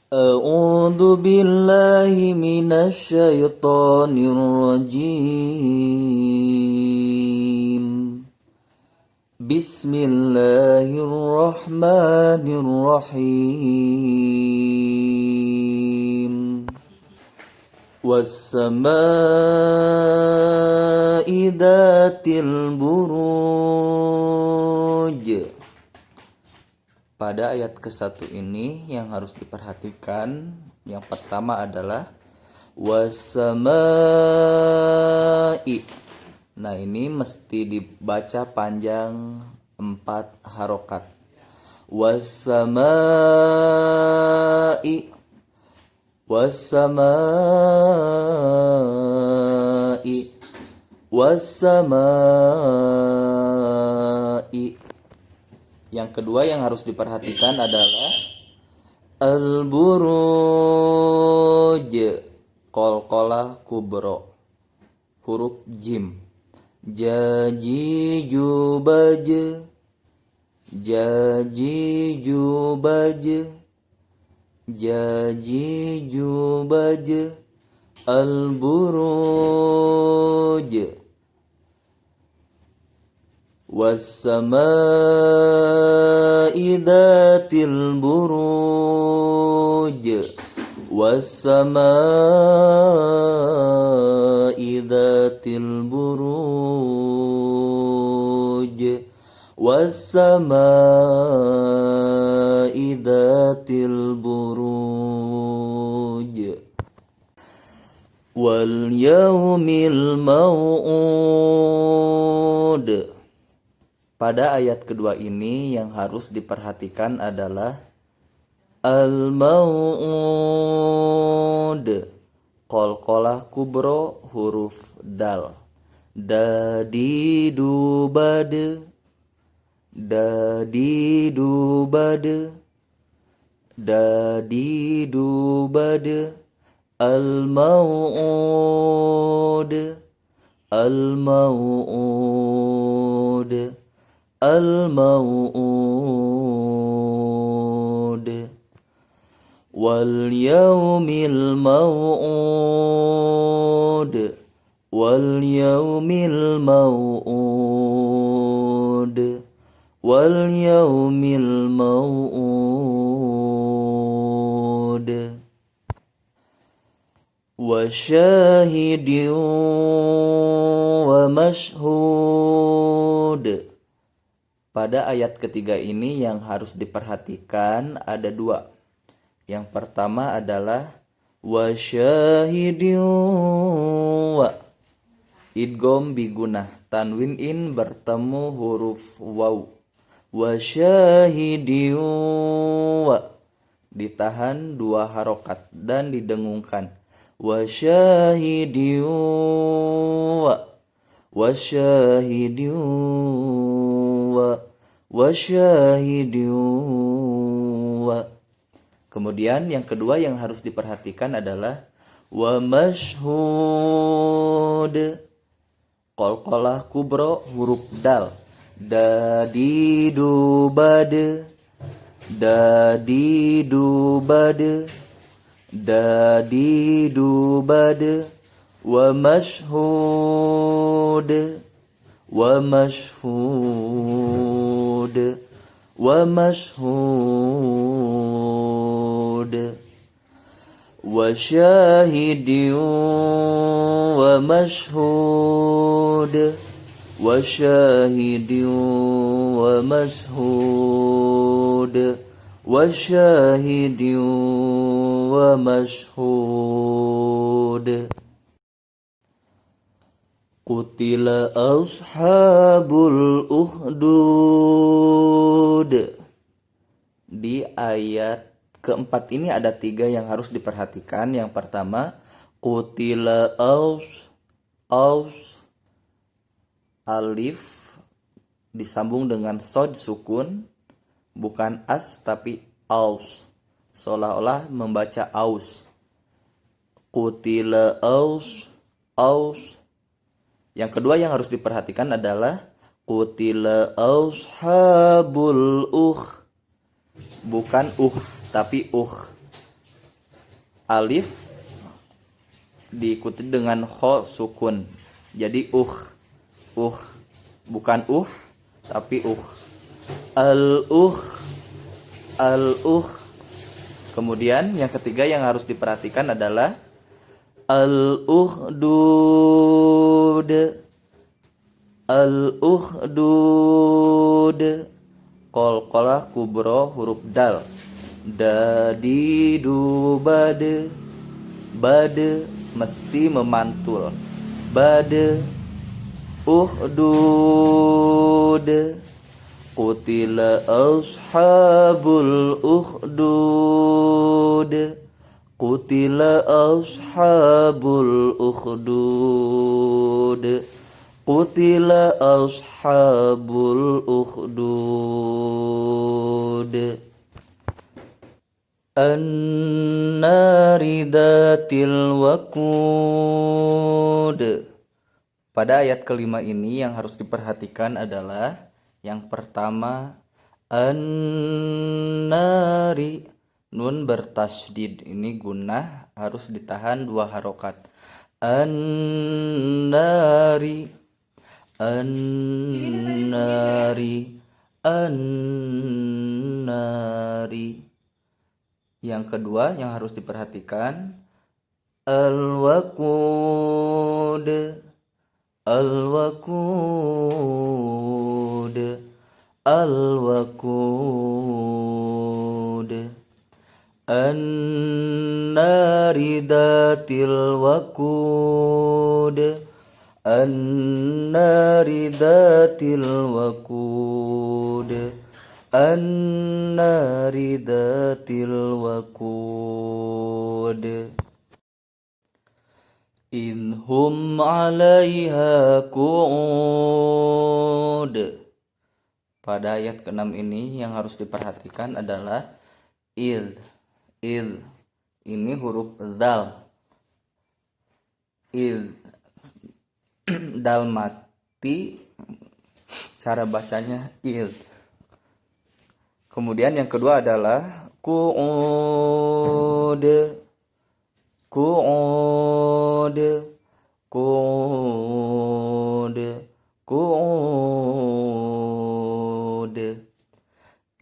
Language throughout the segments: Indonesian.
أعوذ بالله من الشيطان الرجيم. بسم الله الرحمن الرحيم. والسماء ذات البروج. Pada ayat ke-1 ini yang harus diperhatikan, yang pertama adalah wasamai. Nah, ini mesti dibaca panjang 4 harokat. Wasamai, wasamai, wasamai. Yang kedua yang harus diperhatikan adalah al-buruj, qalqalah kubro, huruf jim. Jaji jubaj, jaji jubaj, jaji jubaj, al-buruj. Wassama'i dhatil buruj, wassama'i dhatil buruj, wassama'i dhatil buruj, wal yaumil mau'ud. Pada ayat kedua ini yang harus diperhatikan adalah al-mau'ud, qalqalah kubro, huruf dal. Dadi dubad, dadi dubad, dadi dubad, al-mau'ud, al-mau'ud, al-mau'ud, wal yaumil mau'ud, wal yaumil mau'ud, wal yaumil mau'ud, wa syahidin wa mashhud. Pada ayat ketiga ini yang harus diperhatikan ada 2. Yang pertama adalah wa syahidin wa, idgham bigunah, tanwin in bertemu huruf waw. Wa syahidin wa, ditahan 2 harokat dan didengungkan. Wa syahidin wa, wa syahidin wa, wasyahidin wa. Kemudian yang kedua yang harus diperhatikan adalah wa mashhud, qalqalah kubro, huruf dal. Dadi dubad, dadi dubad, dadi dubad, wa mashhud, wa mashhud, wa mashhud, wa syahidin wa mashhud, wa syahidin wa mashhud, wa syahidin wa mashhud. Qutila ashabul ukhdud. Di ayat keempat ini ada 3 yang harus diperhatikan. Yang pertama, qutila aus, alif disambung dengan sod sukun, bukan as tapi aus, seolah-olah membaca aus. Qutila aus. Yang kedua yang harus diperhatikan adalah qutila ashabul bukan tapi Alif diikuti dengan kho sukun. Jadi bukan tapi al Kemudian yang ketiga yang harus diperhatikan adalah al-ukhdud. Qalqalah kubro huruf dal. Dadidu bade mesti memantul. Bade ukhdud. Qutila ashabul ukhdud. Qutila ashabul ukhdud. Qutila ashabul ukhdud. An-nari datil waqud. Pada ayat kelima ini yang harus diperhatikan adalah yang pertama an-nari, nun bertasydid, ini gunnah harus ditahan 2 harokat. An-nari Yang kedua yang harus diperhatikan al-waqud. An-nari datil waqud. An-nari datil waqud. An-nari datil waqud. Inhum 'alaiha qu'ud. Pada ayat ke-6 ini yang harus diperhatikan adalah il. Ini huruf dal. Il. Dal mati, cara bacanya il. Kemudian yang kedua adalah qu'ud.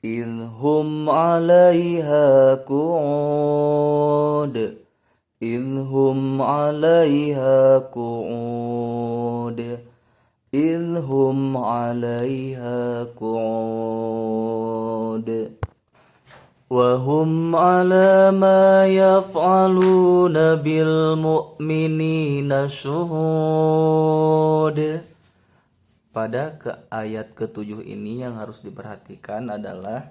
Inhum 'alaiha qu'ud. Inhum 'alaiha qu'ud. Inhum 'alaiha qu'ud. Wahum 'ala ma yaf'aluna bil mu'minina syuhud. Pada ayat ke-7 ini yang harus diperhatikan adalah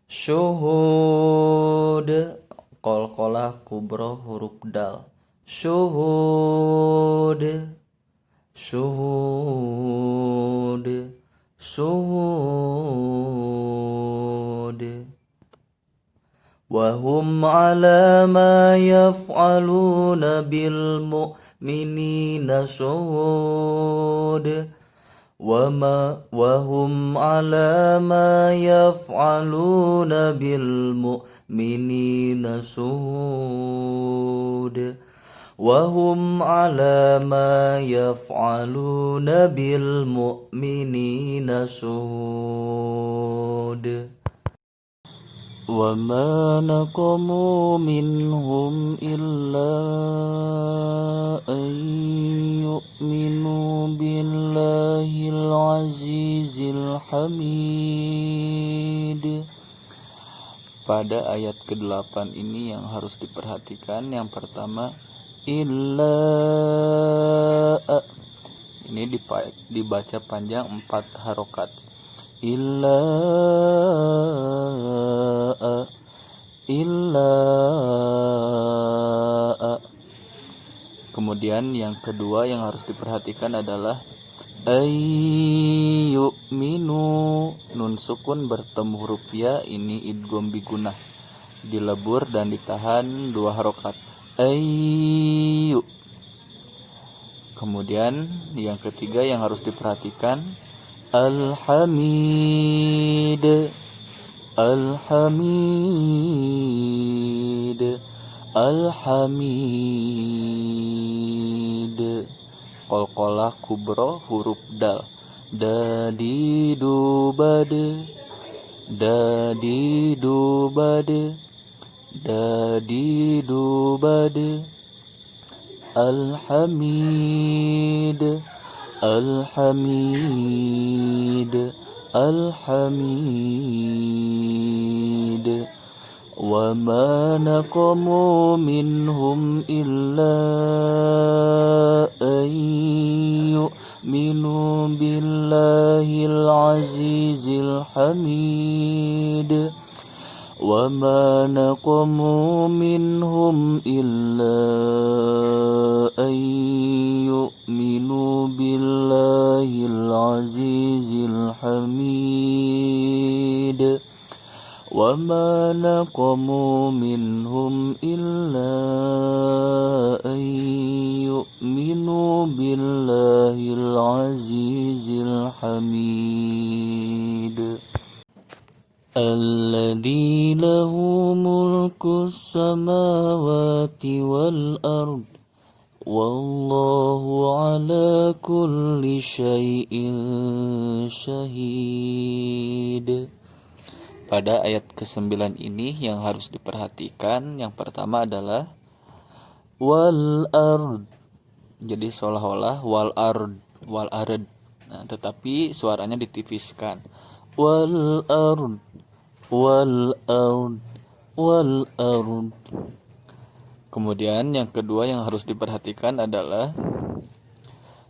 syuhud. Qalqalah kubro huruf dal. Syuhud. Wahum 'ala ma yaf'aluna bil mu'minina syuhud. Wahum 'ala ma yaf'aluna bil mu'minina syuhud. Wahum 'ala ma yaf'aluna bil mu'minina syuhud. وَمَا نَقَمُوا مِنْهُمْ إِلَّا أَنْ يُؤْمِنُوا بِاللَّهِ الْعَزِيزِ الْحَمِيدِ. Pada ayat ke-8 ini yang harus diperhatikan, yang pertama illa, ini dibaca panjang 4 harokat. Illa. Kemudian yang kedua yang harus diperhatikan adalah ayyu'minu, nun sukun bertemu huruf ya, ini idgham bigunah, dilebur dan ditahan 2 harokat. Ayyu. Kemudian yang ketiga yang harus diperhatikan Al-Hamid. Alhamid. Qalqalah kubro huruf dal. Dadidubade, dadidubade, dadidubade. Alhamid, alhamid, alhamid. Wa ma naqamu minhum illa an yu'minu billahil azizil hamid. Wa ma naqamu minhum illa an yu'minu billahil azizil hamid. Wa ma naqamu minhum illa an yu'minu billahil azizil hamid. Alladzi lahu mulku samawati wal ard wallahu ala kulli syai'in syahid. Pada ayat ke-9 ini yang harus diperhatikan, yang pertama adalah wal ard. Jadi seolah-olah wal ard. Nah, tetapi suaranya ditipiskan. Wal ard, wal ard, wal ard. Kemudian yang kedua yang harus diperhatikan adalah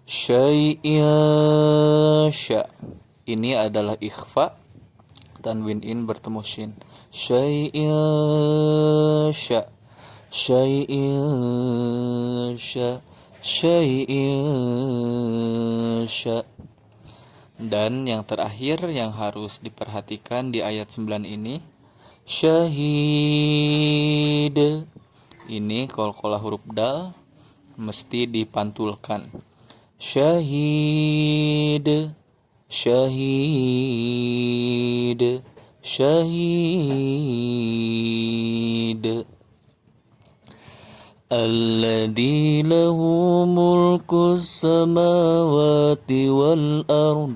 syai'in sya. Ini adalah ikhfa, tanwin in bertemu shin. Syai'in sya, syai'in sya, syai'in sya. Dan yang terakhir yang harus diperhatikan di ayat 9 ini, syahid. Ini qalqalah huruf dal mesti dipantulkan. Syahid, syahid, syahid. Alladzi lahu mulku samawati wal ard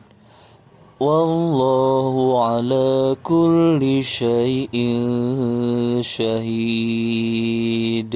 wallahu ala kulli syai'in syahid.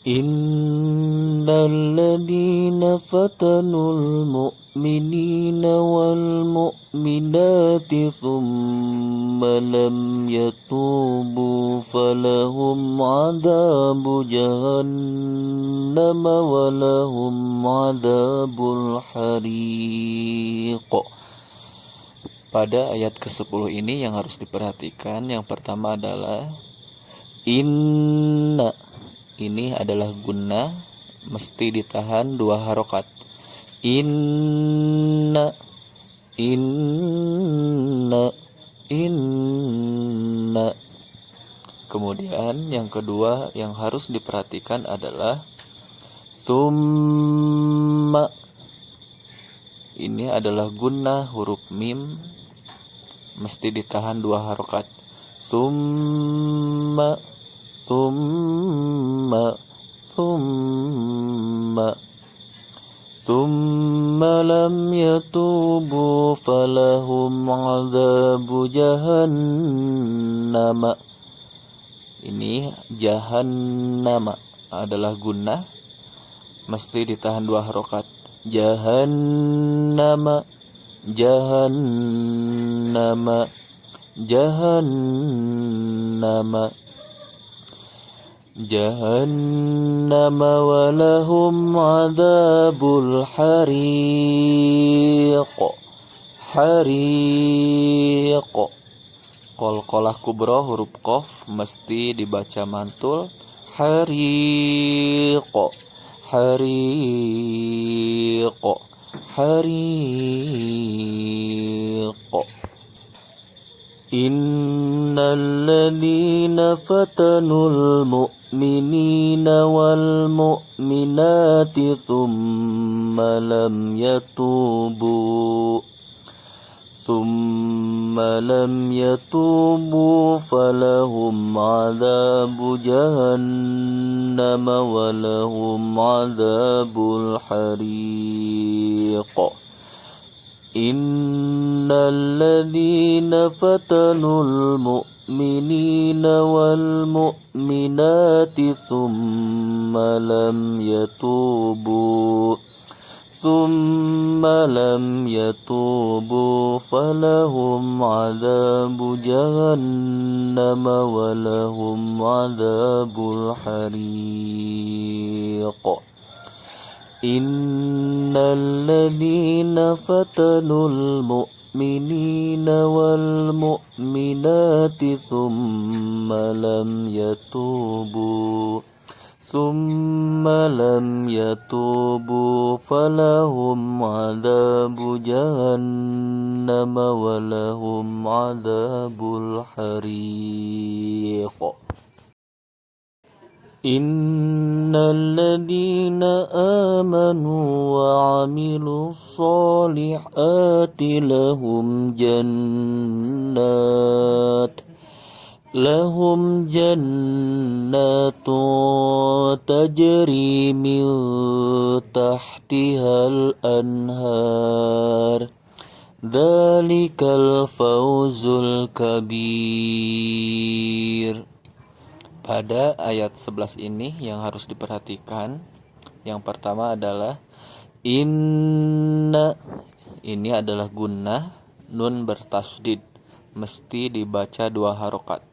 Innal ladzina fatanul mu'minina wal mu'minati thumma lam yatubu falahum adabu jahannam walahum adabul hariq. Pada ayat ke-10 ini yang harus diperhatikan, yang pertama adalah inna. Ini adalah gunnah, mesti ditahan 2 harokat. Inna, inna, inna. Kemudian yang kedua yang harus diperhatikan adalah summa. Ini adalah gunnah huruf mim, mesti ditahan 2 harokat. Summa, summa, summa. Summa lam yatubu falahum adzabu jahannam. Ini jahannam adalah gunnah, mesti ditahan 2 harokat. Jahannam, jahannam, jahannam, jahannam walahum adabul hariq. Hariq. Qalqalah kubra huruf qaf mesti dibaca mantul. Hariq, hariq, hariq. Innal ladzina fatanul mu'minina wal mu'minati thumma lam yatubu ثم لم يتوبوا فلهم عذاب جهنم ولهم عذاب الحريق إن الذين فتنوا المؤمنين والمؤمنات ثم لم يتوبوا فلهم عذاب جهنم ولهم عذاب الحريق إن الذين فتنوا المؤمنين والمؤمنات ثم لم يتوبوا فلهم عذاب جهنم ولهم عذاب الحريق إن الذين آمنوا وعملوا الصالحات لهم جنات تجري من تحتها الأنهار ذلك الفوز الكبير. Pada ayat 11 ini yang harus diperhatikan, yang pertama adalah inna, ini adalah gunnah, nun bertasdid, mesti dibaca 2 harokat.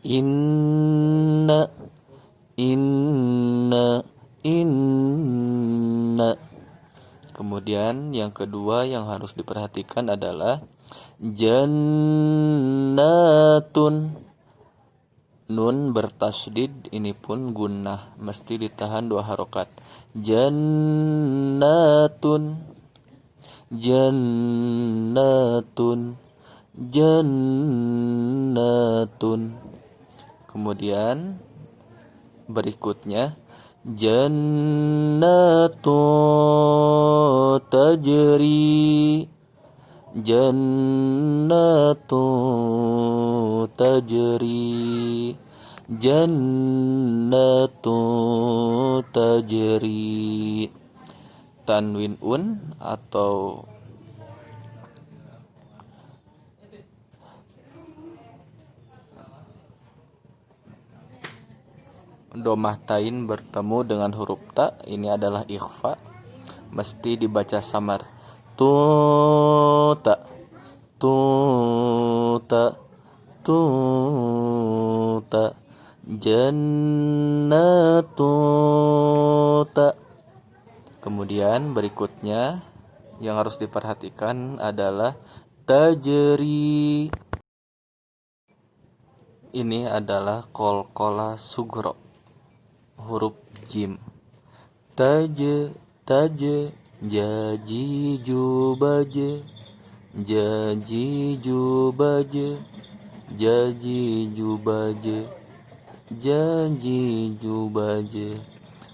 Inna. Kemudian yang kedua yang harus diperhatikan adalah jannatun, nun bertasdid, ini pun gunnah, mesti ditahan 2 harokat. Jannatun. Kemudian berikutnya jannatu tajri. Tanwin atau domah tain bertemu dengan huruf ta, ini adalah ikhfa, mesti dibaca samar. Tuta. Jannatuta. Kemudian berikutnya yang harus diperhatikan adalah tajri. Ini adalah qalqalah sugro, huruf jim. Jaji jubaje.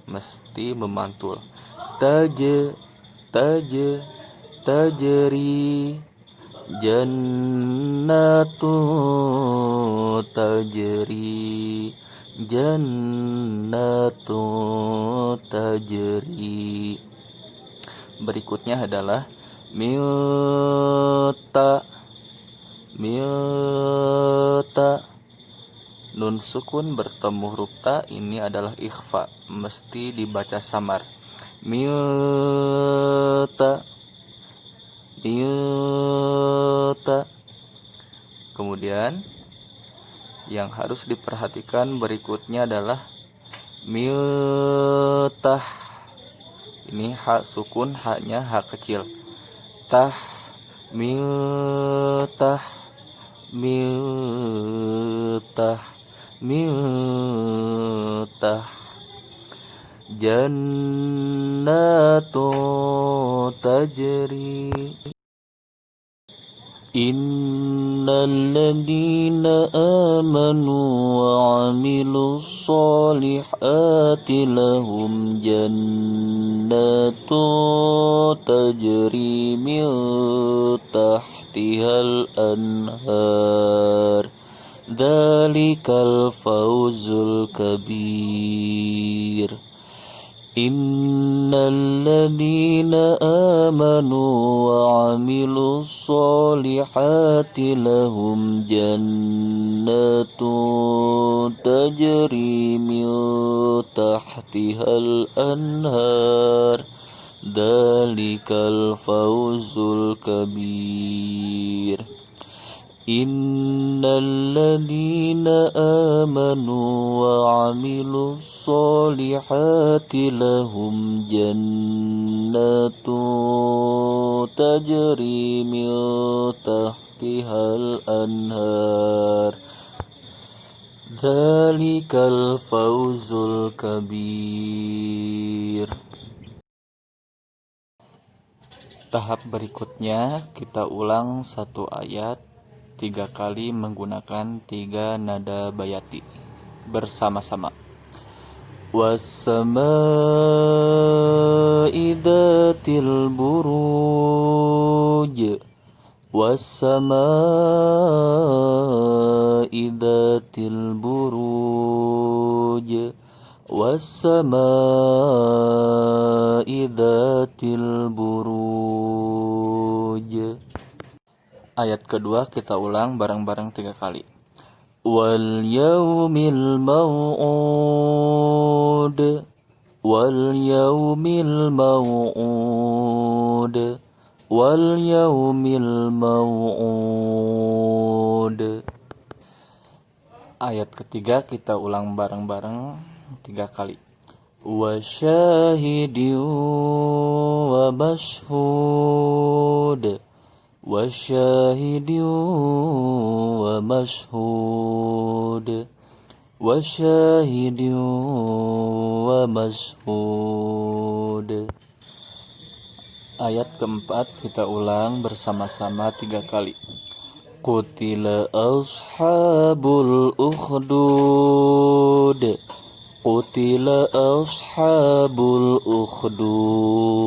Mesti memantul. Tajri jannatu tajri. Berikutnya adalah milta. Nun sukun bertemu huruf ta, ini adalah ikhfa, mesti dibaca samar. Milta. Kemudian yang harus diperhatikan berikutnya adalah miltah. Ini hak sukun, haknya hak kecil. Miltah. Jannatu tajri. Inna الذين آمنوا وعملوا الصالحات لهم جنات تجري من تحتها الأنهار ذلك الفوز الكبير إن الذين آمنوا وعملوا الصالحات لهم جنات تجري من تحتها الأنهار ذلك الفوز الكبير إن الذين آمنوا وعملوا الصالحات لهم جنات تجري من تحتها الأنهار ذلك الفوز الكبير. Tahap berikutnya kita ulang satu ayat 3 kali menggunakan 3 nada bayati bersama-sama. Was-samaa'i dzatil buruj was-samaa'i dzatil buruj was-samaa'i dzatil buruj. Ayat kedua kita ulang bareng-bareng 3 kali. Wal yaumil maw'ud wal yaumil maw'ud wal yaumil maw'ud. Ayat ketiga kita ulang bareng-bareng 3 kali. Wa syahidin wa mashhud wasyahidin wa mashhud wasyahidin wa mashhud. Ayat keempat kita ulang bersama-sama 3 kali. Qutila ashabul ukhdud qutila ashabul ukhdud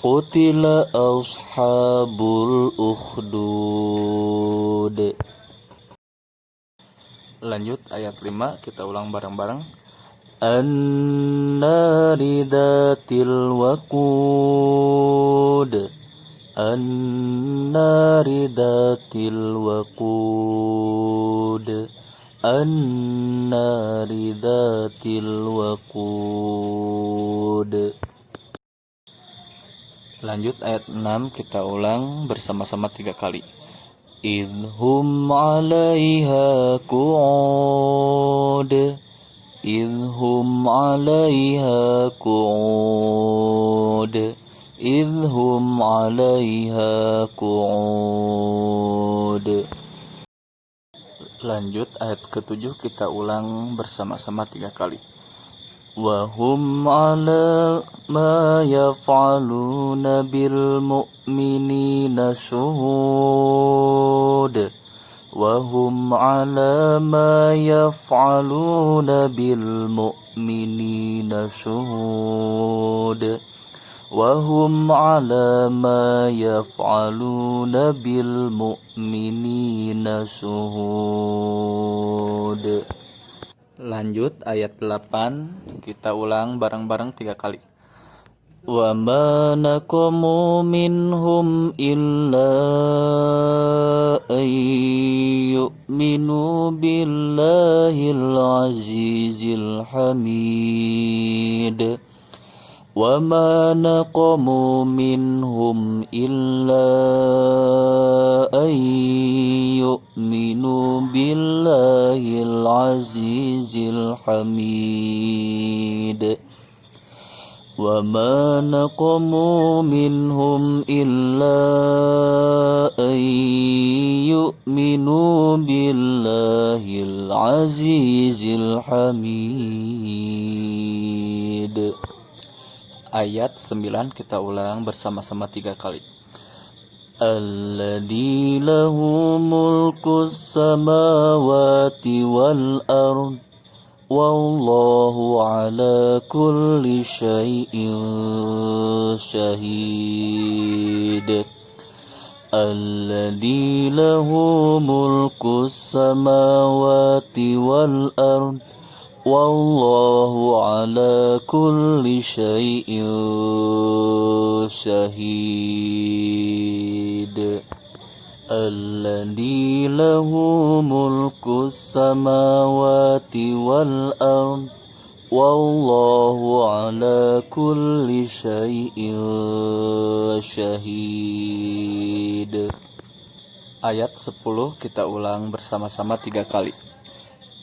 qutila ashabul ukhdud. Lanjut ayat 5 kita ulang bareng-bareng. An-nari dzatil waqud an-nari dzatil waqud an-nari dzatil waqud. Lanjut ayat 6 kita ulang bersama-sama 3 kali. Idhum 'alaiha qu'ud idhum 'alaiha qu'ud idhum 'alaiha qu'ud. Lanjut ayat ke-7 kita ulang bersama-sama 3 kali. Wahum ala ma yaf'aluna bil mu'minina syuhud wahum ala ma yaf'aluna bil mu'minina syuhud wahum ala ma yaf'aluna bil mu'minina syuhud. Lanjut ayat 8 kita ulang bareng-bareng 3 kali. Wa ma naqamu minhum illa ayyuminu billahil azizil hamid. Wa ma naqamu minhum illa ayyuminu billahil azizil hamid. Wa ma naqamu minhum illa ayyuminu billahil azizil hamid. Ayat 9 kita ulang bersama-sama 3 kali. الذي له ملك السماوات والأرض والله على كل شيء شهيد الذي له ملك السماوات والأرض والله على كل شيء شهيد الذي له ملك السماوات والأرض والله على كل شيء syahid. Ayat 10 kita ulang bersama-sama 3 kali.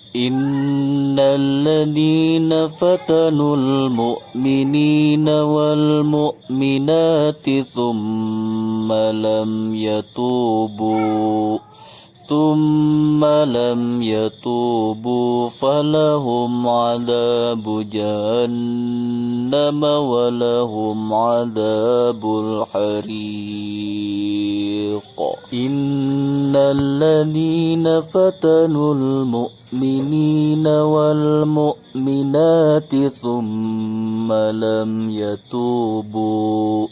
Innalladzina fatanul mu'minina wal mu'minati thumma lam yatubu falahum adabu jahannam walahum adabul hariq. Innalladzina fatanul mu'minina wal mu'minati thumma lam yatubu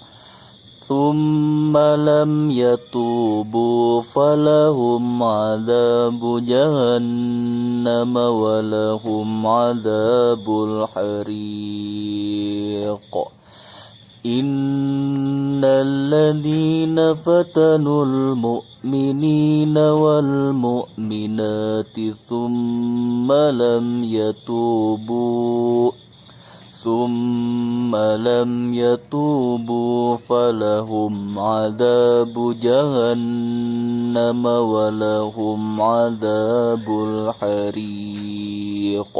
falahum adabu jahannam walahum adabul hariq. Innalladzina fatanul mu'minina wal mu'minati thumma lam yatubu falahum adabu jahannam walahum adabul hariq.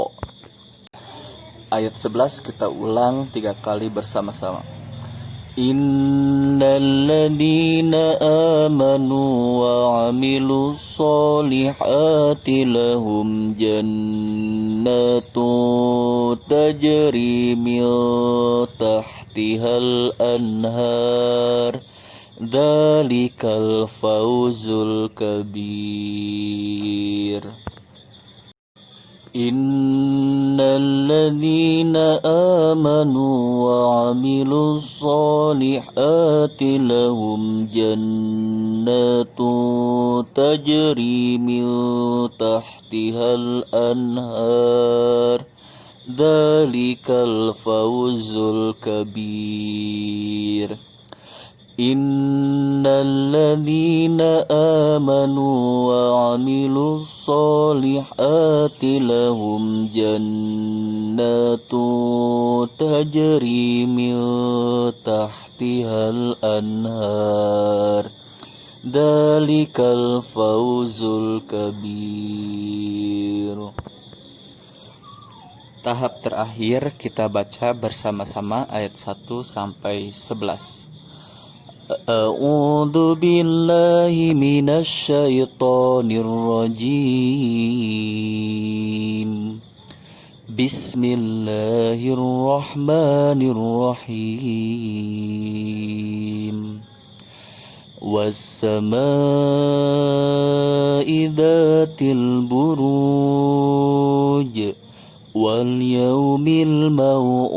Ayat 11 kita ulang 3 kali bersama-sama. Innalladzina amanu wa amilus solihati lahum jannatu tajri min tahtihal anhar dzalikal fawzul kabir. Innalladzina amanu wa amilus solihati lahum jannatu tajri min tahtihal anhar dzalikal fawzul kabir. Innalladzina amanu wa amilus solihati lahum jannatu tajri min tahtihal anhar dzalikal fawzul kabir. Tahap terakhir kita baca bersama-sama ayat 1 sampai 11. A'udzu billahi minasy syaithanir rajim. Bismillahirrahmanirrahim. Was-samaa'i dzatil buruj wal yaumil maw'ud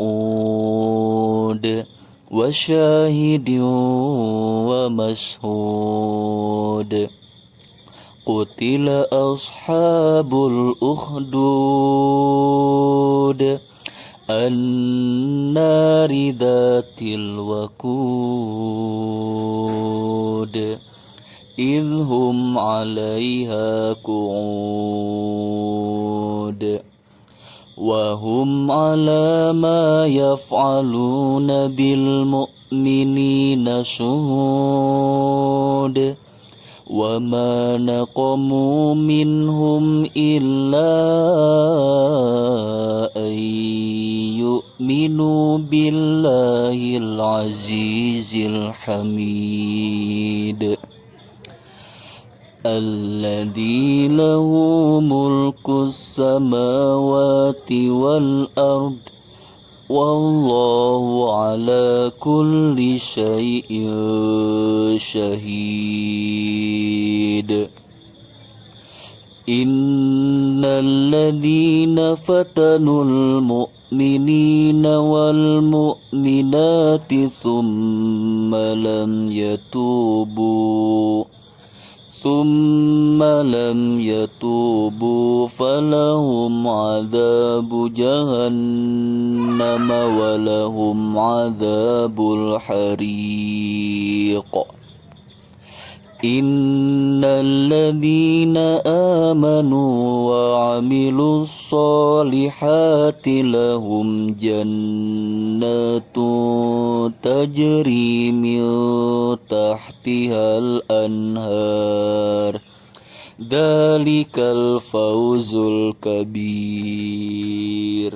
wa syahidin wa mashhud. Qutila ashabul ukhdud an-nari dhatil waqud idhum 'alaiha qu'ud wa hum 'ala ma yaf'aluna bil mu'minina syuhud wa ma naqamu minhum illa an yu'minu billahil azizil hamid alladzi lahu mulkus samawati wal ard wallahu ala kulli syai'in syahid. Innal ladzina fatanul mu'minina wal mu'minati thumma lam yatubu falahum adzabu jahannam walahum adzabul hariq. Innal ladzina amanu wa 'amilus solihati lahum jannatun tajri min tahtihal anhar. Dzalikal fawzul kabir.